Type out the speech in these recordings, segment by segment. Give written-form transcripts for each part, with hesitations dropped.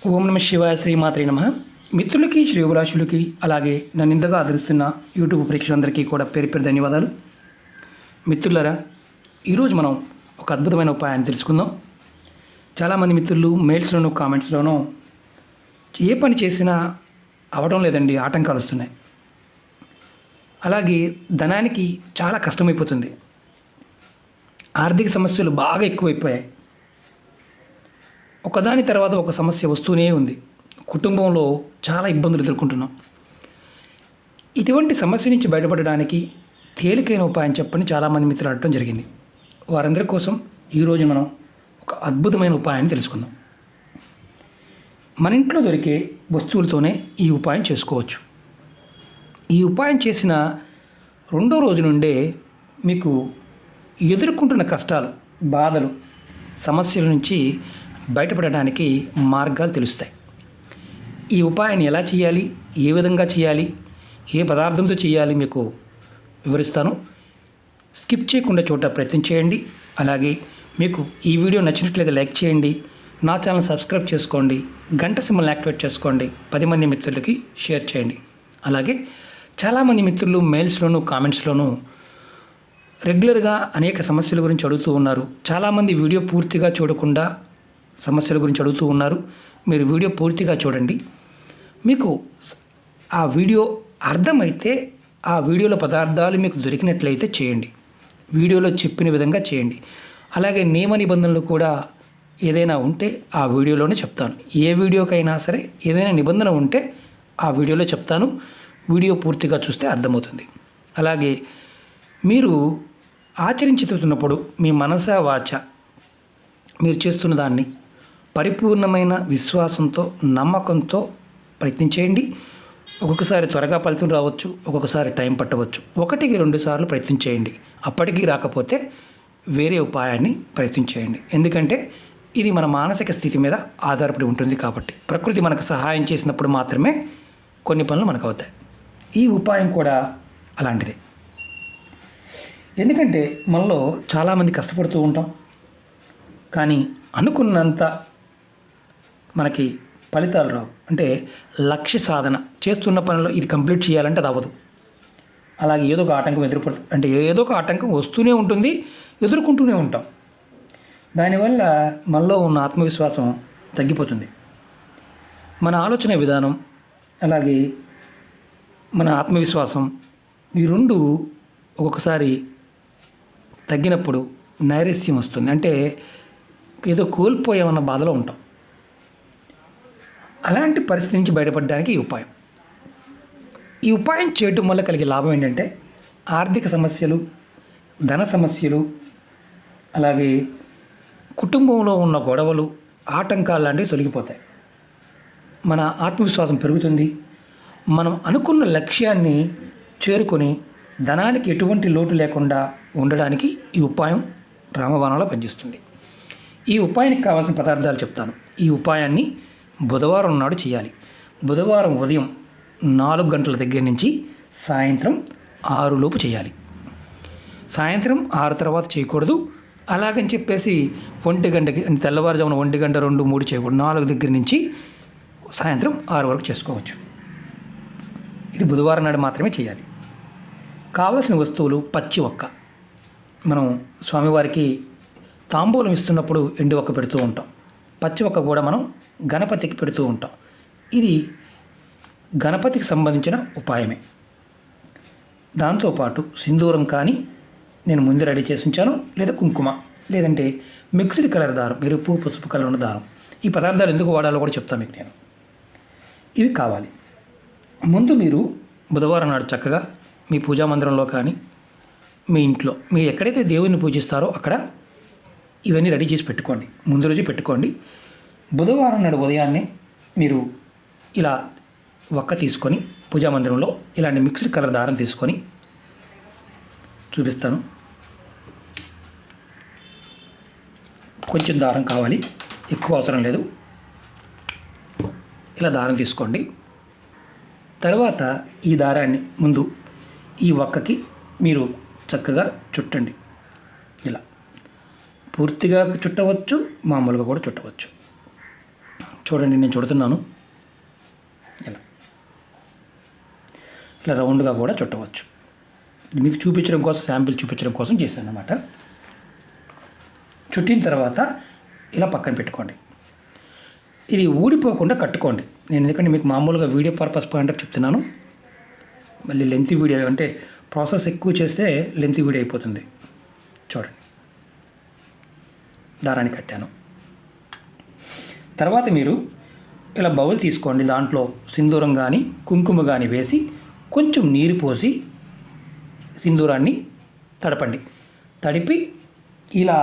ఓం నమ శివాయ శ్రీమాత్రే నమః. మిత్రులకి శ్రేయోభిలాషులకి అలాగే నన్ను ఇంతగా ఆదరిస్తున్న యూట్యూబ్ ప్రేక్షకులందరికీ కూడా పేరు పేరు ధన్యవాదాలు. మిత్రులారా, ఈరోజు మనం ఒక అద్భుతమైన ఉపాయాన్ని తెలుసుకుందాం. చాలామంది మిత్రులు మెయిల్స్లోనూ కామెంట్స్లోనూ ఏ పని చేసినా అవడం లేదండి, ఆటంకాలు వస్తున్నాయి, అలాగే ధనానికి చాలా కష్టమైపోతుంది, ఆర్థిక సమస్యలు బాగా ఎక్కువైపోయాయి, ఒకదాని తర్వాత ఒక సమస్య వస్తూనే ఉంది, కుటుంబంలో చాలా ఇబ్బందులు ఎదుర్కొంటున్నాం. ఇటువంటి సమస్య నుంచి బయటపడడానికి తేలికైన ఉపాయం చెప్పని చాలామంది మిత్రులు అడగడం జరిగింది. వారందరి కోసం ఈరోజు మనం ఒక అద్భుతమైన ఉపాయాన్ని తెలుసుకుందాం. మన ఇంట్లో దొరికే వస్తువులతోనే ఈ ఉపాయం చేసుకోవచ్చు. ఈ ఉపాయం చేసిన రెండో రోజు నుండే మీకు ఎదుర్కొంటున్న కష్టాలు, బాధలు, సమస్యల నుంచి బయటపడడానికి మార్గాలు తెలుస్తాయి. ఈ ఉపాయాన్ని ఎలా చేయాలి, ఏ విధంగా చేయాలి, ఏ పదార్థంతో చేయాలి మీకు వివరిస్తాను. స్కిప్ చేయకుండా చూడ ప్రయత్నం చేయండి. అలాగే మీకు ఈ వీడియో నచ్చినట్లయితే లైక్ చేయండి, నా ఛానల్ సబ్స్క్రైబ్ చేసుకోండి, గంట సింబల్ని యాక్టివేట్ చేసుకోండి, 10 మంది మిత్రులకి షేర్ చేయండి. అలాగే చాలామంది మిత్రులు మెయిల్స్లోనూ కామెంట్స్లోనూ రెగ్యులర్గా అనేక సమస్యల గురించి అడుగుతూ ఉన్నారు. చాలామంది వీడియో పూర్తిగా చూడకుండా సమస్యల గురించి అడుగుతూ ఉన్నారు. మీరు వీడియో పూర్తిగా చూడండి. మీకు ఆ వీడియో అర్థమైతే ఆ వీడియోలో పదార్థాలు మీకు దొరికినట్లయితే చేయండి, వీడియోలో చెప్పిన విధంగా చేయండి. అలాగే నియమ నిబంధనలు కూడా ఏదైనా ఉంటే ఆ వీడియోలోనే చెప్తాను. ఏ వీడియోకైనా సరే ఏదైనా నిబంధన ఉంటే ఆ వీడియోలో చెప్తాను. వీడియో పూర్తిగా చూస్తే అర్థమవుతుంది. అలాగే మీరు ఆచరించుతున్నప్పుడు మీ మనస వాచ మీరు చేస్తున్న దాన్ని పరిపూర్ణమైన విశ్వాసంతో, నమ్మకంతో ప్రయత్నించేయండి. ఒక్కొక్కసారి త్వరగా ఫలితం రావచ్చు, ఒక్కొక్కసారి టైం పట్టవచ్చు. 1-2 సార్లు ప్రయత్నించేయండి. అప్పటికీ రాకపోతే వేరే ఉపాయాన్ని ప్రయత్నించేయండి. ఎందుకంటే ఇది మన మానసిక స్థితి మీద ఆధారపడి ఉంటుంది కాబట్టి. ప్రకృతి మనకు సహాయం చేసినప్పుడు మాత్రమే కొన్ని పనులు మనకు అవుతాయి. ఈ ఉపాయం కూడా అలాంటిదే. ఎందుకంటే మనలో చాలామంది కష్టపడుతూ ఉంటాం, కానీ అనుకున్నంత మనకి ఫలితాలు రావు. అంటే లక్ష్య సాధన చేస్తున్న పనిలో ఇది కంప్లీట్ చేయాలంటే అది అవ్వదు. అలాగే ఏదో ఒక ఆటంకం ఏదో ఒక ఆటంకం వస్తూనే ఉంటుంది, ఎదుర్కొంటూనే ఉంటాం. దానివల్ల మనలో ఉన్న ఆత్మవిశ్వాసం తగ్గిపోతుంది. మన ఆలోచన విధానం, అలాగే మన ఆత్మవిశ్వాసం, ఈ రెండు ఒక్కొక్కసారి తగ్గినప్పుడు నైరస్యం వస్తుంది. అంటే ఏదో కోల్పోయామన్న బాధలో ఉంటాం. అలాంటి పరిస్థితి నుంచి బయటపడడానికి ఈ ఉపాయం చేయటం వల్ల కలిగే లాభం ఏంటంటే ఆర్థిక సమస్యలు, ధన సమస్యలు, అలాగే కుటుంబంలో ఉన్న గొడవలు, ఆటంకాలు లాంటివి తొలగిపోతాయి. మన ఆత్మవిశ్వాసం పెరుగుతుంది. మనం అనుకున్న లక్ష్యాన్ని చేరుకొని ధనానికి ఎటువంటి లోటు లేకుండా ఉండడానికి ఈ ఉపాయం రామబాణంలో పనిచేస్తుంది. ఈ ఉపాయానికి కావాల్సిన పదార్థాలు చెప్తాను. ఈ ఉపాయాన్ని బుధవారం నాడు చేయాలి. బుధవారం ఉదయం 4 గంటల దగ్గర నుంచి సాయంత్రం 6 లోపు చేయాలి. సాయంత్రం 6 తర్వాత చేయకూడదు. అలాగని చెప్పేసి 1 గంటకి, తెల్లవారుజామున 1 గంట, 2, 3 చేయకూడదు. 4 దగ్గర నుంచి సాయంత్రం 6 వరకు చేసుకోవచ్చు. ఇది బుధవారం నాడు మాత్రమే చేయాలి. కావలసిన వస్తువులు: పచ్చి ఒక్క. మనం స్వామివారికి తాంబూలం ఇస్తున్నప్పుడు ఎండు ఒక్క పెడుతూ ఉంటాం. పచ్చి ఒక్క కూడా మనం గణపతికి పెడుతూ ఉంటాం. ఇది గణపతికి సంబంధించిన ఉపాయమే. దాంతోపాటు సింధూరం కానీ నేను ముందు రెడీ చేసి ఉంచాను, లేదా కుంకుమ, లేదంటే మిక్స్డ్ కలర్ దారం, ఎరుపు పసుపు కలర్ ఉన్న దారం. ఈ పదార్థాలు ఎందుకు వాడాలో కూడా చెప్తాను మీకు నేను. ఇవి కావాలి. ముందు మీరు బుధవారం నాడు చక్కగా మీ పూజా మందిరంలో కానీ మీ ఇంట్లో మీరు ఎక్కడైతే దేవుడిని పూజిస్తారో అక్కడ ఇవన్నీ రెడీ చేసి పెట్టుకోండి. ముందు రోజు పెట్టుకోండి. బుధవారం నాడు ఉదయాన్నే మీరు ఇలా ఒక్క తీసుకొని పూజా మందిరంలో ఇలాంటి మిక్స్డ్ కలర్ దారం తీసుకొని చూపిస్తాను. కొంచెం దారం కావాలి, ఎక్కువ అవసరం లేదు. ఇలా దారం తీసుకోండి. తర్వాత ఈ దారాన్ని ముందు ఈ ఒక్కకి మీరు చక్కగా చుట్టండి. ఇలా పూర్తిగా చుట్టవచ్చు, మామూలుగా కూడా చుట్టవచ్చు. చూడండి, నేను చుడుతున్నాను. ఇలా ఇలా రౌండ్గా కూడా చుట్టవచ్చు. మీకు చూపించడం కోసం, శాంపిల్ చూపించడం కోసం చేశాను అన్నమాట. చుట్టిన తర్వాత ఇలా పక్కన పెట్టుకోండి. ఇది ఊడిపోకుండా కట్టుకోండి. నేను ఎందుకంటే మీకు మామూలుగా వీడియో పర్పస్ పాయింట్ చెప్తున్నాను. మళ్ళీ లెంత్ వీడియో అంటే ప్రాసెస్ ఎక్కువ చేస్తే లెంత్ వీడియో అయిపోతుంది. చూడండి, దారాన్ని కట్టాను. తర్వాత మీరు ఇలా బౌల్ తీసుకోండి. దాంట్లో సింధూరం కానీ కుంకుమ కానీ వేసి కొంచెం నీరు పోసి సింధూరాన్ని తడపండి. తడిపి ఇలా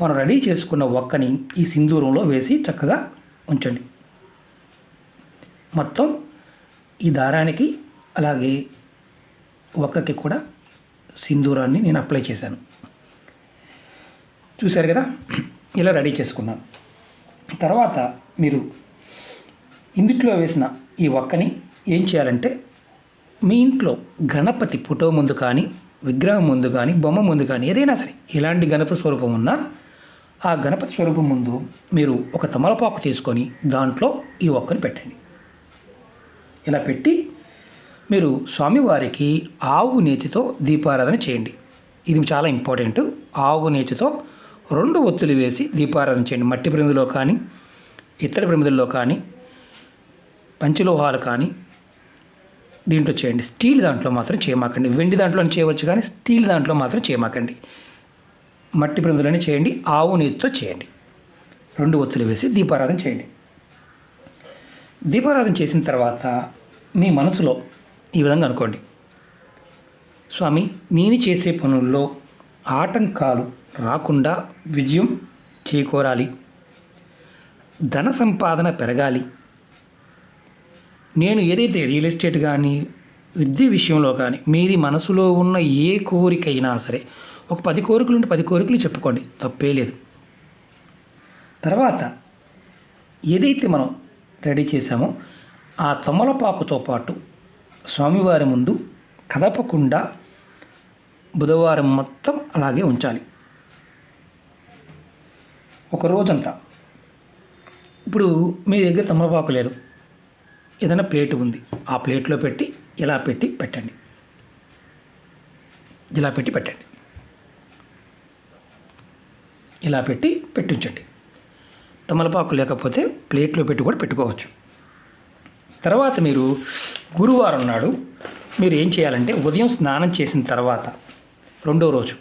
మనం రెడీ చేసుకున్న ఒక్కని ఈ సింధూరంలో వేసి చక్కగా ఉంచండి. మొత్తం ఈ దారానికి అలాగే ఒక్కకి కూడా సింధూరాన్ని నేను అప్లై చేశాను. చూశారు కదా, ఇలా రెడీ చేసుకున్నాను. తర్వాత మీరు ఇందుట్లో వేసిన ఈ ఒక్కని ఏం చేయాలంటే, మీ ఇంట్లో గణపతి ఫోటో ముందు కానీ, విగ్రహం ముందు కానీ, బొమ్మ ముందు కానీ ఏదైనా సరే ఇలాంటి గణపతి స్వరూపం ఉన్నా ఆ గణపతి స్వరూపం ముందు మీరు ఒక తమలపాకు తీసుకొని దాంట్లో ఈ ఒక్కని పెట్టండి. ఇలా పెట్టి మీరు స్వామివారికి ఆవు నేతితో దీపారాధన చేయండి. ఇది చాలా ఇంపార్టెంట్. ఆవు నేతితో 2 ఒత్తులు వేసి దీపారాధన చేయండి. మట్టి ప్రమిదలో కానీ, ఇత్తడి ప్రమిదల్లో కానీ, పంచలోహాలు కానీ దీంట్లో చేయండి. స్టీల్ దాంట్లో మాత్రం చేయమాకండి. వెండి దాంట్లో చేయవచ్చు కానీ స్టీల్ దాంట్లో మాత్రం చేయమాకండి. మట్టి ప్రమిదలోనే చేయండి. ఆవు నేతితో చేయండి. 2 ఒత్తులు వేసి దీపారాధన చేయండి. దీపారాధన చేసిన తర్వాత మీ మనసులో ఈ విధంగా అనుకోండి, స్వామి, నేను చేసే పనుల్లో ఆటంకాలు రాకుండా విజయం చేకూరాలి, ధన సంపాదన పెరగాలి. నేను ఏదైతే రియల్ ఎస్టేట్ కానీ, విద్య విషయంలో కానీ మీది మనసులో ఉన్న ఏ కోరికైనా సరే, ఒక 10 కోరికలు ఉంటే 10 కోరికలు చెప్పుకోండి, తప్పే లేదు. తర్వాత ఏదైతే మనం రెడీ చేసామో ఆ తమలపాకుతో పాటు స్వామివారి ముందు కదపకుండా బుధవారం మొత్తం అలాగే ఉంచాలి, ఒక రోజంతా. ఇప్పుడు మీ దగ్గర తమలపాకు లేదు, ఏదైనా ప్లేట్ ఉంది, ఆ ప్లేట్లో పెట్టి ఇలా పెట్టి పెట్టండి. ఇలా పెట్టి పెట్టండి. ఇలా పెట్టి పెట్టించండి. తమలపాకు లేకపోతే ప్లేట్లో పెట్టి కూడా పెట్టుకోవచ్చు. తర్వాత మీరు గురువారం నాడు మీరు ఏం చేయాలంటే, ఉదయం స్నానం చేసిన తర్వాత 2వ రోజు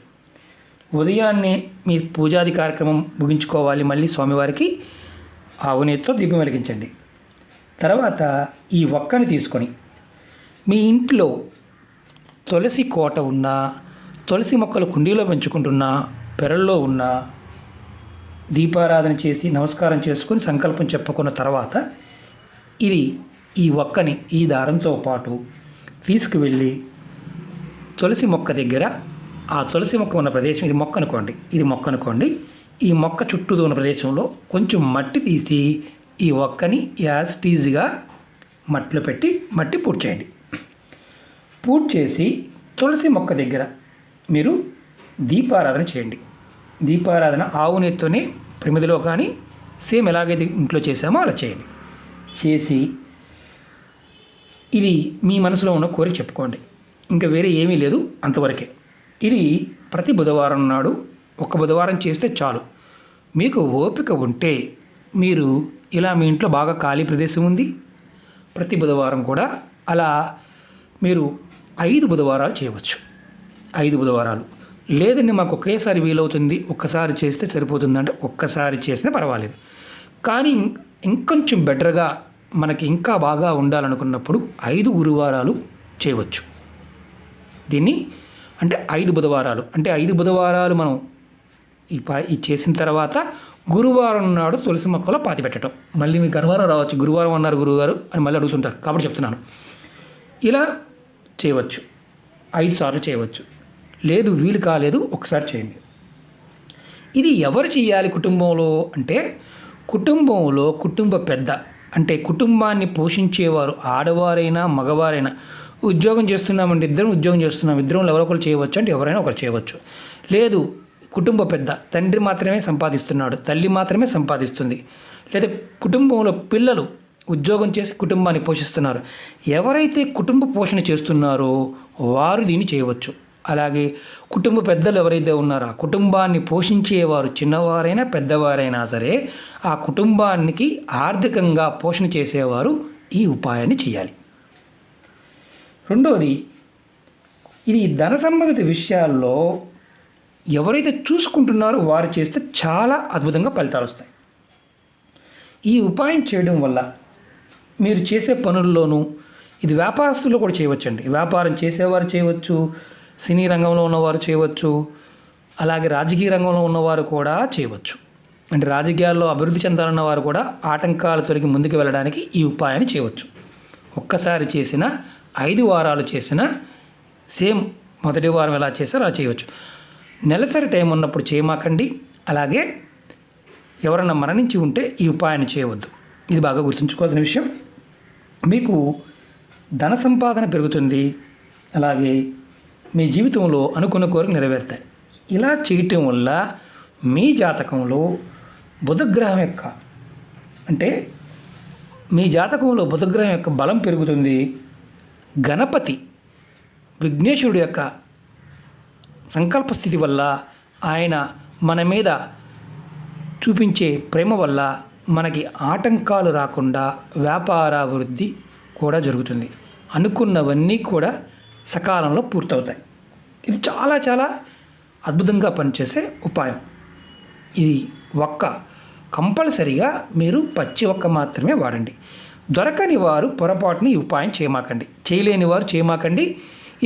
ఉదయాన్నే మీ పూజాది కార్యక్రమం ముగించుకోవాలి. మళ్ళీ స్వామివారికి ఆవు నేతితో దీపం వెలిగించండి. తర్వాత ఈ ఒక్కని తీసుకొని మీ ఇంట్లో తులసి కోట ఉన్నా, తులసి మొక్కలు కుండీలో పెంచుకుంటున్నా, పెరల్లో ఉన్న దీపారాధన చేసి నమస్కారం చేసుకొని సంకల్పం చెప్పుకున్న తర్వాత ఈ ఒక్కని ఈ దారంతో పాటు తీసుకువెళ్ళి తులసి మొక్క దగ్గర, ఆ తులసి మొక్క ఉన్న ప్రదేశం, ఇది మొక్క అనుకోండి, ఈ మొక్క చుట్టూ ఉన్న ప్రదేశంలో కొంచెం మట్టి తీసి ఈ ఒక్కని యాజ్ టీజ్గా మట్టిలో పెట్టి మట్టి పూర్తి చేయండి. పూర్తి చేసి తులసి మొక్క దగ్గర మీరు దీపారాధన చేయండి. దీపారాధన ఆవు నేతితోనే ప్రమిదిలో కానీ సేమ్ ఎలాగైతే ఇంట్లో చేసామో అలా చేయండి. చేసి ఇది మీ మనసులో ఉన్న కోరిక చెప్పుకోండి. ఇంకా వేరే ఏమీ లేదు, అంతవరకే. ఇది ప్రతి బుధవారం నాడు ఒక బుధవారం చేస్తే చాలు. మీకు ఓపిక ఉంటే మీరు ఇలా మీ ఇంట్లో బాగా ఖాళీ ప్రదేశం ఉంది, ప్రతి బుధవారం కూడా అలా మీరు 5 బుధవారాలు చేయవచ్చు. 5 బుధవారాలు లేదండి, మాకు ఒకేసారి వీలవుతుంది, ఒక్కసారి చేస్తే సరిపోతుందంటే ఒక్కసారి చేసినా పర్వాలేదు. కానీ ఇంకొంచెం బెటర్గా మనకి ఇంకా బాగా ఉండాలనుకున్నప్పుడు 5 గురువారాలు చేయవచ్చు దీన్ని. అంటే 5 బుధవారాలు, అంటే 5 బుధవారాలు మనం ఈ చేసిన తర్వాత గురువారం నాడు తులసి మొక్కలో పాతి పెట్టడం. మళ్ళీ మీకు అనుమానం రావచ్చు, గురువారం అన్నారు గురువుగారు అని మళ్ళీ అడుగుతుంటారు, కాబట్టి చెప్తున్నాను. ఇలా చేయవచ్చు, 5 సార్లు చేయవచ్చు. లేదు వీలు కాలేదు, ఒకసారి చేయండి. ఇది ఎవరు చేయాలి కుటుంబంలో అంటే, కుటుంబంలో కుటుంబ పెద్ద, అంటే కుటుంబాన్ని పోషించేవారు, ఆడవారైనా మగవారైనా. ఉద్యోగం చేస్తున్నామండి, ఇద్దరం ఉద్యోగం చేస్తున్నాం, ఇద్దరం ఎవరో ఒకరు చేయవచ్చు అంటే ఎవరైనా ఒకరు చేయవచ్చు. లేదు కుటుంబ పెద్ద, తండ్రి మాత్రమే సంపాదిస్తున్నాడు, తల్లి మాత్రమే సంపాదిస్తుంది, లేదా కుటుంబంలో పిల్లలు ఉద్యోగం చేసి కుటుంబాన్ని పోషిస్తున్నారు. ఎవరైతే కుటుంబ పోషణ చేస్తున్నారో వారు దీన్ని చేయవచ్చు. అలాగే కుటుంబ పెద్దలు ఎవరైతే ఉన్నారో ఆ కుటుంబాన్ని పోషించేవారు చిన్నవారైనా పెద్దవారైనా సరే ఆ కుటుంబానికి ఆర్థికంగా పోషణ చేసేవారు ఈ ఉపాయాన్ని చేయాలి. రెండవది, ఇది ధన సంబంధిత విషయాల్లో ఎవరైతే చూసుకుంటున్నారో వారు చేస్తే చాలా అద్భుతంగా ఫలితాలు వస్తాయి. ఈ ఉపాయం చేయడం వల్ల మీరు చేసే పనుల్లోనూ, ఇది వ్యాపారస్తులు కూడా చేయవచ్చండి. వ్యాపారం చేసేవారు చేయవచ్చు, సినీ రంగంలో ఉన్నవారు చేయవచ్చు, అలాగే రాజకీయ రంగంలో ఉన్నవారు కూడా చేయవచ్చు. అంటే రాజకీయాల్లో అభివృద్ధి చెందాలన్న వారు కూడా ఆటంకాలు తొలగి ముందుకు వెళ్ళడానికి ఈ ఉపాయాన్ని చేయవచ్చు. ఒక్కసారి చేసిన 5 వారాలు చేసిన సేమ్ మొదటి వారం ఎలా చేస్తారో అలా చేయవచ్చు. నెలసరి టైం ఉన్నప్పుడు చేయమాకండి. అలాగే ఎవరన్నా మరణించి ఉంటే ఈ ఉపాయాన్ని చేయవద్దు. ఇది బాగా గుర్తుంచుకోవాల్సిన విషయం. మీకు ధన సంపాదన పెరుగుతుంది, అలాగే మీ జీవితంలో అనుకున్న కోరికలు నెరవేరుతాయి. ఇలా చేయటం వల్ల మీ జాతకంలో బుధగ్రహం యొక్క అంటే మీ జాతకంలో బుధగ్రహం యొక్క బలం పెరుగుతుంది. గణపతి విఘ్నేశ్వరుడు యొక్క సంకల్ప స్థితి వల్ల, ఆయన మన మీద చూపించే ప్రేమ వల్ల మనకి ఆటంకాలు రాకుండా వ్యాపారాభివృద్ధి కూడా జరుగుతుంది. అనుకున్నవన్నీ కూడా సకాలంలో పూర్తవుతాయి. ఇది చాలా చాలా అద్భుతంగా పనిచేసే ఉపాయం. ఇది కంపల్సరిగా మీరు పచ్చి ఒక్క మాత్రమే వాడండి. దొరకని వారు పొరపాటుని ఈ ఉపాయం చేయమాకండి, చేయలేని వారు చేయమాకండి.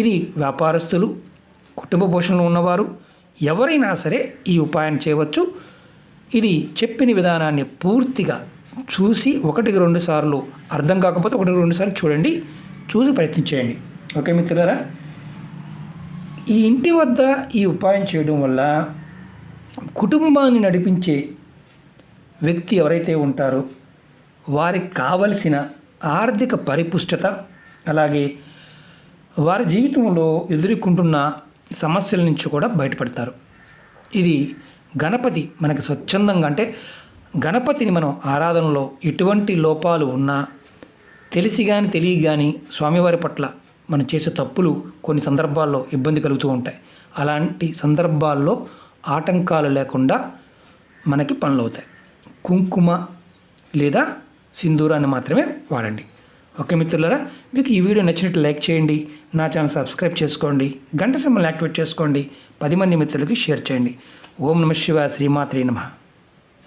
ఇది వ్యాపారస్తులు, కుటుంబ పోషణలో ఉన్నవారు ఎవరైనా సరే ఈ ఉపాయం చేయవచ్చు. ఇది చెప్పిన విధానాన్ని పూర్తిగా చూసి 1-2 సార్లు అర్థం కాకపోతే 1-2 సార్లు చూడండి, చూసి ప్రయత్నించేయండి. ఓకే మిత్రులారా, ఈ ఇంటి వద్ద ఈ ఉపాయం చేయడం వల్ల కుటుంబాన్ని నడిపించే వ్యక్తి ఎవరైతే ఉంటారో వారికి కావలసిన ఆర్థిక పరిపుష్టత, అలాగే వారి జీవితంలో ఎదుర్కొంటున్న సమస్యల నుంచి కూడా బయటపడతారు. ఇది గణపతి మనకి స్వచ్ఛందంగా, అంటే గణపతిని మనం ఆరాధనలో ఎటువంటి లోపాలు ఉన్నా తెలిసి కానీ తెలియ కానీ స్వామివారి పట్ల మనం చేసే తప్పులు కొన్ని సందర్భాల్లో ఇబ్బంది కలుగుతూ ఉంటాయి. అలాంటి సందర్భాల్లో ఆటంకాలు లేకుండా మనకి పనులు అవుతాయి. కుంకుమ లేదా సింధూరాన్ని మాత్రమే వాడండి. ఓకే మిత్రులారా, మీకు ఈ వీడియో నచ్చినట్లు లైక్ చేయండి, నా ఛానల్ సబ్స్క్రైబ్ చేసుకోండి, గంట సింబల్ని యాక్టివేట్ చేసుకోండి, 10 మంది మిత్రులకి షేర్ చేయండి. ఓం నమః శివాయ, శ్రీమాత్రే నమః.